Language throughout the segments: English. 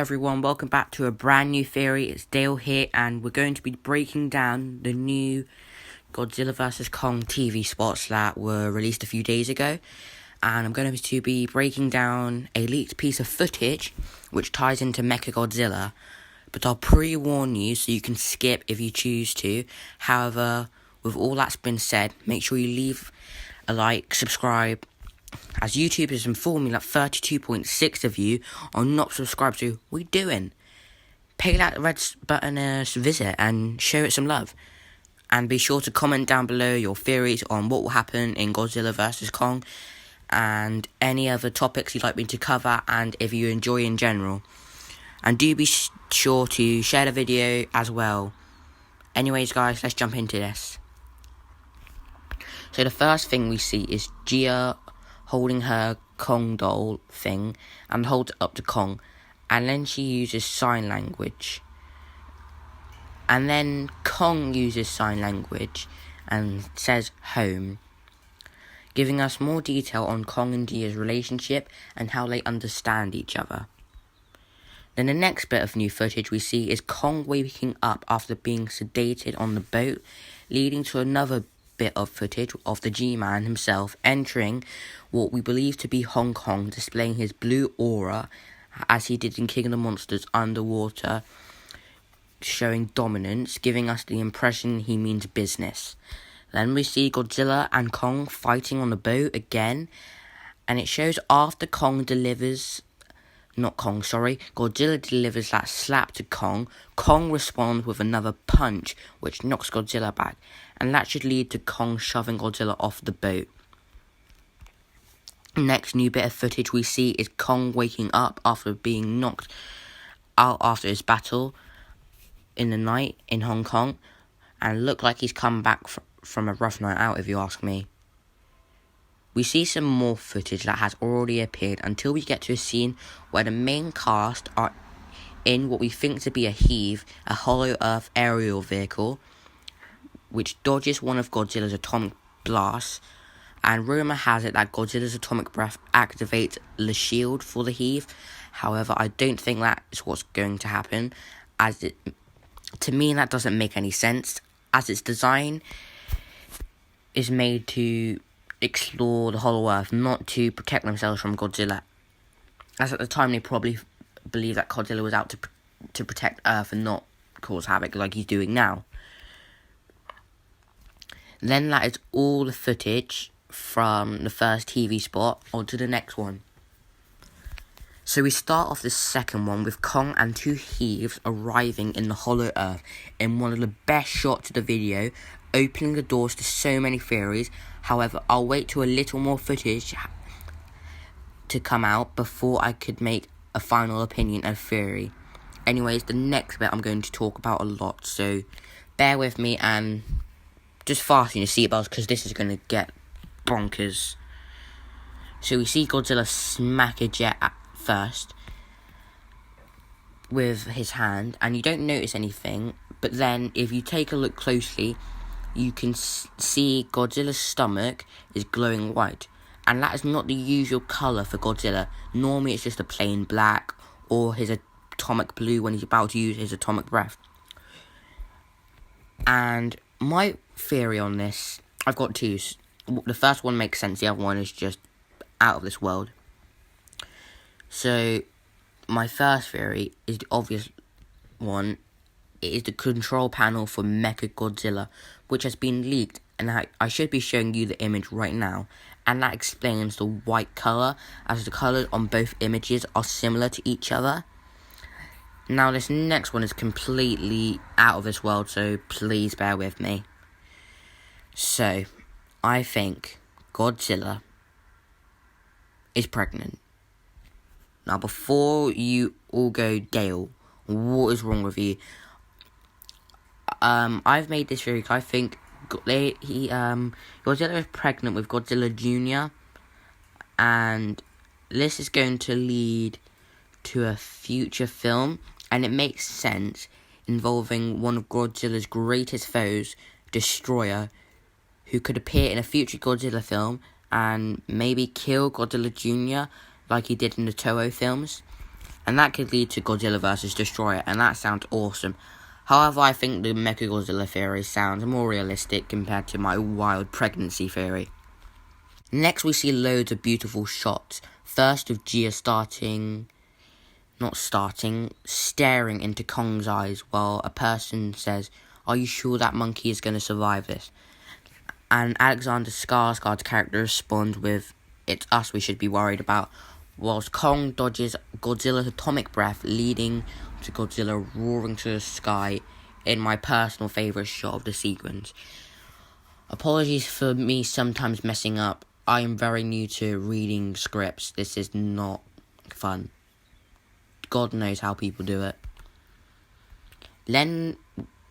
everyone, welcome back to a brand new theory. It's Dale here, and we're going to be breaking down the new Godzilla vs. Kong TV spots that were released a few days ago. And I'm going to be breaking down a leaked piece of footage which ties into Mechagodzilla. But I'll pre-warn you so you can skip if you choose to. However, with all that's been said, make sure you leave a like, subscribe, as YouTube has informed me that 32.6 of you are not subscribed to. What are you doing? Pay that red button a visit and show it some love. And be sure to comment down below your theories on what will happen in Godzilla vs. Kong and any other topics you'd like me to cover and if you enjoy in general. And do be sure to share the video as well. Anyways guys, let's jump into this. So the first thing we see is Gia holding her Kong doll thing and holds it up to Kong, and then she uses sign language, and then Kong uses sign language and says home, giving us more detail on Kong and Gia's relationship and how they understand each other. Then the next bit of new footage we see is Kong waking up after being sedated on the boat, leading to another bit of footage of the G-Man himself entering what we believe to be Hong Kong, displaying his blue aura as he did in King of the Monsters underwater, showing dominance, giving us the impression he means business. Then we see Godzilla and Kong fighting on the boat again, and it shows after Godzilla delivers that slap to Kong, Kong responds with another punch, which knocks Godzilla back, and that should lead to Kong shoving Godzilla off the boat. Next new bit of footage we see is Kong waking up after being knocked out after his battle in the night in Hong Kong, and look like he's come back from a rough night out if you ask me. We see some more footage that has already appeared until we get to a scene where the main cast are in what we think to be a Heave, a Hollow Earth aerial vehicle, which dodges one of Godzilla's atomic blasts, and rumour has it that Godzilla's atomic breath activates the shield for the Heave. However, I don't think that is what's going to happen, to me that doesn't make any sense, as its design is made to explore the Hollow Earth, not to protect themselves from Godzilla, as at the time they probably believed that Godzilla was out to protect Earth and not cause havoc like he's doing now. Then that is all the footage from the first TV spot. On to the next one. So we start off the second one with Kong and two Heaves arriving in the Hollow Earth in one of the best shots of the video, opening the doors to so many theories. However, I'll wait till a little more footage to come out before I could make a final opinion and theory. Anyways, the next bit I'm going to talk about a lot, so bear with me and just fasten your seatbelts because this is going to get bonkers. So we see Godzilla smack a jet at first with his hand, and you don't notice anything, but then if you take a look closely, you can see Godzilla's stomach is glowing white, and that is not the usual colour for Godzilla. Normally it's just a plain black or his atomic blue when he's about to use his atomic breath. And my theory on this, I've got two. The first one makes sense, the other one is just out of this world. So my first theory is the obvious one. It is the control panel for Mechagodzilla, which has been leaked, and I should be showing you the image right now, and that explains the white colour, as the colours on both images are similar to each other. Now this next one is completely out of this world, so please bear with me. So, I think Godzilla is pregnant. Now before you all go, Dale, what is wrong with you? I've made this theory. I think Godzilla is pregnant with Godzilla Jr. and this is going to lead to a future film, and it makes sense, involving one of Godzilla's greatest foes, Destroyer, who could appear in a future Godzilla film and maybe kill Godzilla Jr. like he did in the Toho films. and that could lead to Godzilla vs. Destroyer, and that sounds awesome. However, I think the Mechagodzilla theory sounds more realistic compared to my wild pregnancy theory. Next, we see loads of beautiful shots. First of Gia staring into Kong's eyes while a person says, "Are you sure that monkey is going to survive this?" And Alexander Skarsgård's character responds with, "It's us we should be worried about," whilst Kong dodges Godzilla's atomic breath, leading to Godzilla roaring to the sky in my personal favourite shot of the sequence. Apologies for me sometimes messing up. I am very new to reading scripts. This is not fun. God knows how people do it. Then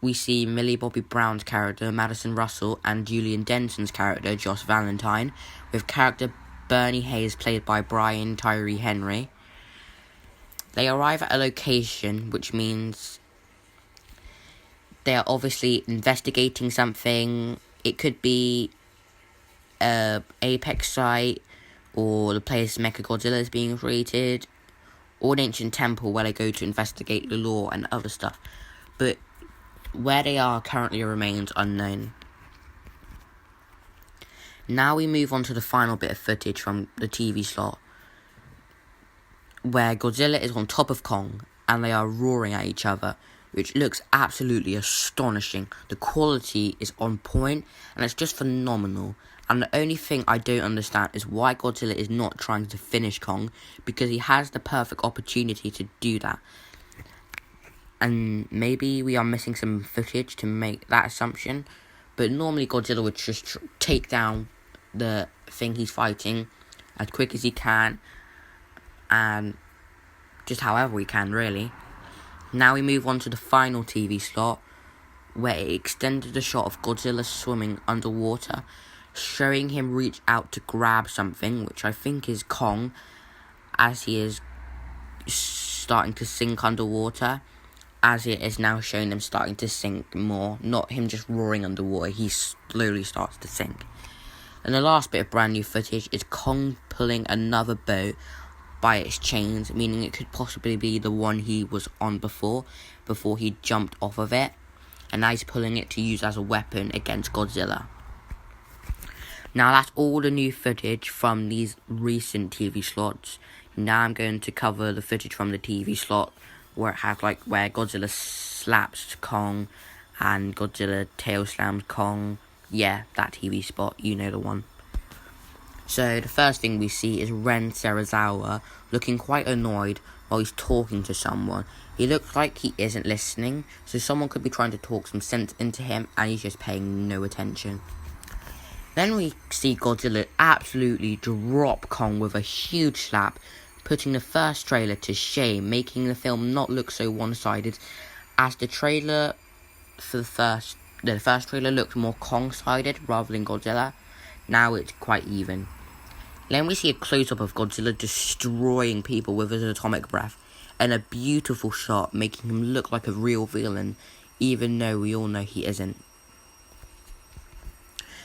we see Millie Bobby Brown's character, Madison Russell, and Julian Denson's character, Josh Valentine, with character Bernie Hayes played by Brian Tyree Henry. They arrive at a location, which means they are obviously investigating something. It could be a Apex site, or the place Mechagodzilla is being created, or an ancient temple where they go to investigate the law and other stuff. But where they are currently remains unknown. Now we move on to the final bit of footage from the TV slot, where Godzilla is on top of Kong and they are roaring at each other, which looks absolutely astonishing. The quality is on point and it's just phenomenal. And the only thing I don't understand is why Godzilla is not trying to finish Kong, because he has the perfect opportunity to do that. And maybe we are missing some footage to make that assumption, but normally Godzilla would just take down the thing he's fighting as quick as he can, and just however he can, really. Now we move on to the final TV slot, where it extended the shot of Godzilla swimming underwater, showing him reach out to grab something, which I think is Kong, as he is starting to sink underwater, as it is now showing him starting to sink more, not him just roaring underwater. He slowly starts to sink. And the last bit of brand new footage is Kong pulling another boat by its chains, meaning it could possibly be the one he was on before he jumped off of it, and now he's pulling it to use as a weapon against Godzilla. Now that's all the new footage from these recent TV slots. Now I'm going to cover the footage from the TV slot where it has where Godzilla slaps Kong and Godzilla tail slams Kong. Yeah, that TV spot, you know the one. So the first thing we see is Ren Serizawa looking quite annoyed while he's talking to someone. He looks like he isn't listening, so someone could be trying to talk some sense into him and he's just paying no attention. Then we see Godzilla absolutely drop Kong with a huge slap, putting the first trailer to shame, making the film not look so one-sided, as the trailer for the first trailer looked more Kong-sided rather than Godzilla. Now it's quite even. Then we see a close-up of Godzilla destroying people with his atomic breath, and a beautiful shot making him look like a real villain, even though we all know he isn't.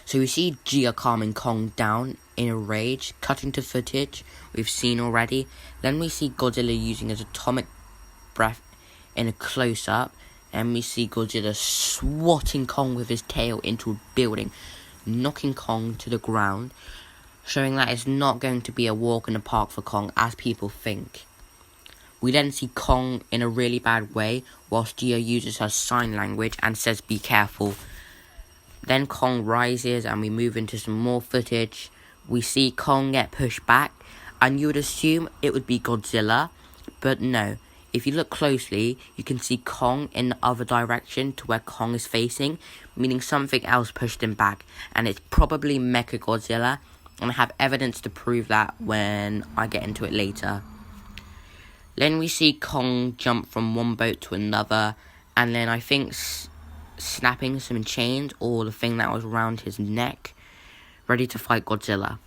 So we see Gia calming Kong down in a rage, cutting to footage we've seen already. Then we see Godzilla using his atomic breath in a close-up. And we see Godzilla swatting Kong with his tail into a building, knocking Kong to the ground, showing that it's not going to be a walk in the park for Kong as people think. We then see Kong in a really bad way, whilst Gia uses her sign language and says be careful. Then Kong rises and we move into some more footage. We see Kong get pushed back, and you would assume it would be Godzilla, but no. If you look closely, you can see Kong in the other direction to where Kong is facing, meaning something else pushed him back, and it's probably Mechagodzilla, and I have evidence to prove that when I get into it later. Then we see Kong jump from one boat to another, and then I think snapping some chains or the thing that was around his neck, ready to fight Godzilla.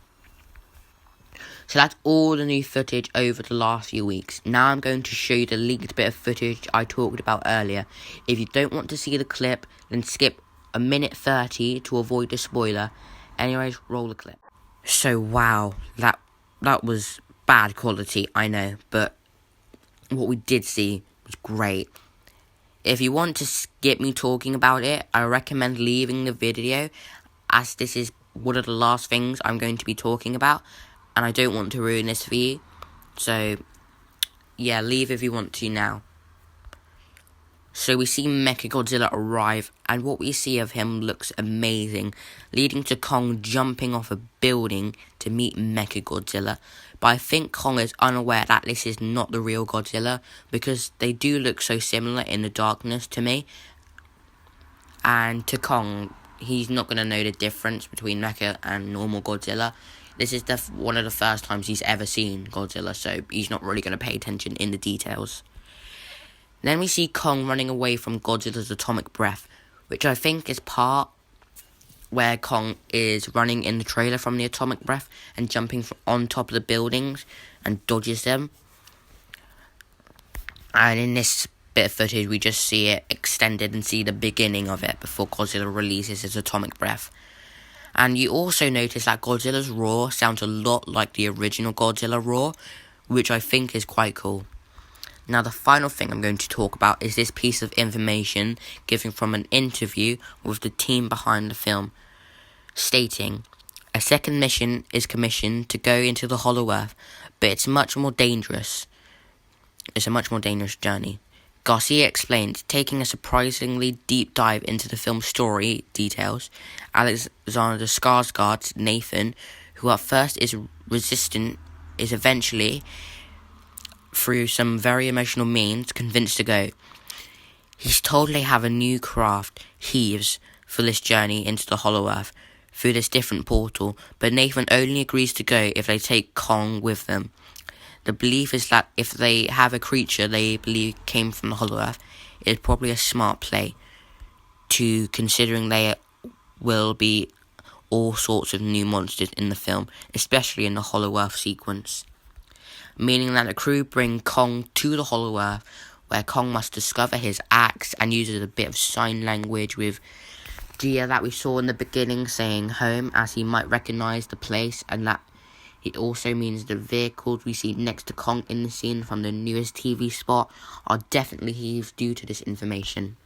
So that's all the new footage over the last few weeks. Now I'm going to show you the leaked bit of footage I talked about earlier. If you don't want to see the clip, then skip a minute 30 to avoid the spoiler. Anyways, roll the clip. So wow, that was bad quality, I know, but what we did see was great. If you want to skip me talking about it, I recommend leaving the video, as this is one of the last things I'm going to be talking about, and I don't want to ruin this for you. So, yeah, leave if you want to now. So we see Mechagodzilla arrive, and what we see of him looks amazing, leading to Kong jumping off a building to meet Mechagodzilla. But I think Kong is unaware that this is not the real Godzilla, because they do look so similar in the darkness to me. And to Kong, he's not going to know the difference between Mecha and normal Godzilla. This is one of the first times he's ever seen Godzilla, so he's not really going to pay attention in the details. Then we see Kong running away from Godzilla's atomic breath, which I think is part where Kong is running in the trailer from the atomic breath and jumping on top of the buildings and dodges them. And in this bit of footage, we just see it extended and see the beginning of it before Godzilla releases his atomic breath. And you also notice that Godzilla's roar sounds a lot like the original Godzilla roar, which I think is quite cool. Now, the final thing I'm going to talk about is this piece of information given from an interview with the team behind the film, stating, a second mission is commissioned to go into the Hollow Earth, but it's much more dangerous. It's a much more dangerous journey. Garcia explained, taking a surprisingly deep dive into the film's story details. Alexander Skarsgård's Nathan, who at first is resistant, is eventually, through some very emotional means, convinced to go. He's told they have a new craft, Heaves, for this journey into the Hollow Earth, through this different portal, but Nathan only agrees to go if they take Kong with them. The belief is that if they have a creature they believe came from the Hollow Earth, it's probably a smart play, considering there will be all sorts of new monsters in the film, especially in the Hollow Earth sequence. Meaning that the crew bring Kong to the Hollow Earth, where Kong must discover his axe and uses a bit of sign language with Gia that we saw in the beginning saying home, as he might recognise the place, and that it also means the vehicles we see next to Kong in the scene from the newest TV spot are definitely Heaves due to this information.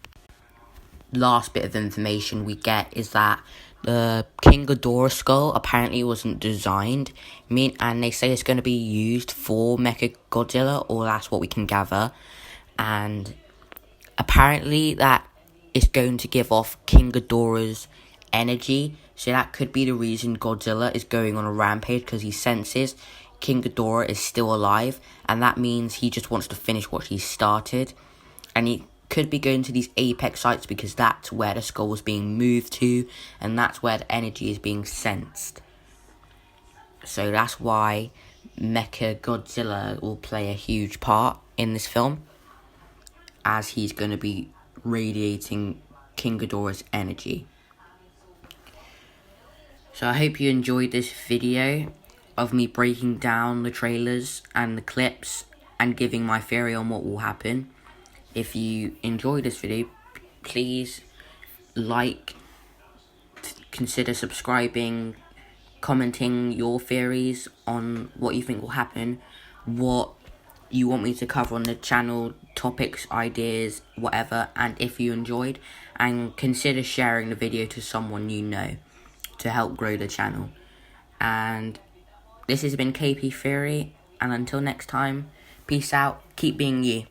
Last bit of information we get is that the King Ghidorah skull apparently wasn't designed, and they say it's going to be used for Mechagodzilla, or that's what we can gather. And apparently that is going to give off King Ghidorah's energy, so that could be the reason Godzilla is going on a rampage, because he senses King Ghidorah is still alive, and that means he just wants to finish what he started. And he could be going to these apex sites because that's where the skull was being moved to, and that's where the energy is being sensed. So that's why Mechagodzilla will play a huge part in this film, as he's going to be radiating King Ghidorah's energy. So I hope you enjoyed this video of me breaking down the trailers and the clips and giving my theory on what will happen. If you enjoyed this video, please consider subscribing, commenting your theories on what you think will happen, what you want me to cover on the channel, topics, ideas, whatever, and if you enjoyed, and consider sharing the video to someone you know to help grow the channel. And this has been KP Theory, and until next time, peace out, keep being you.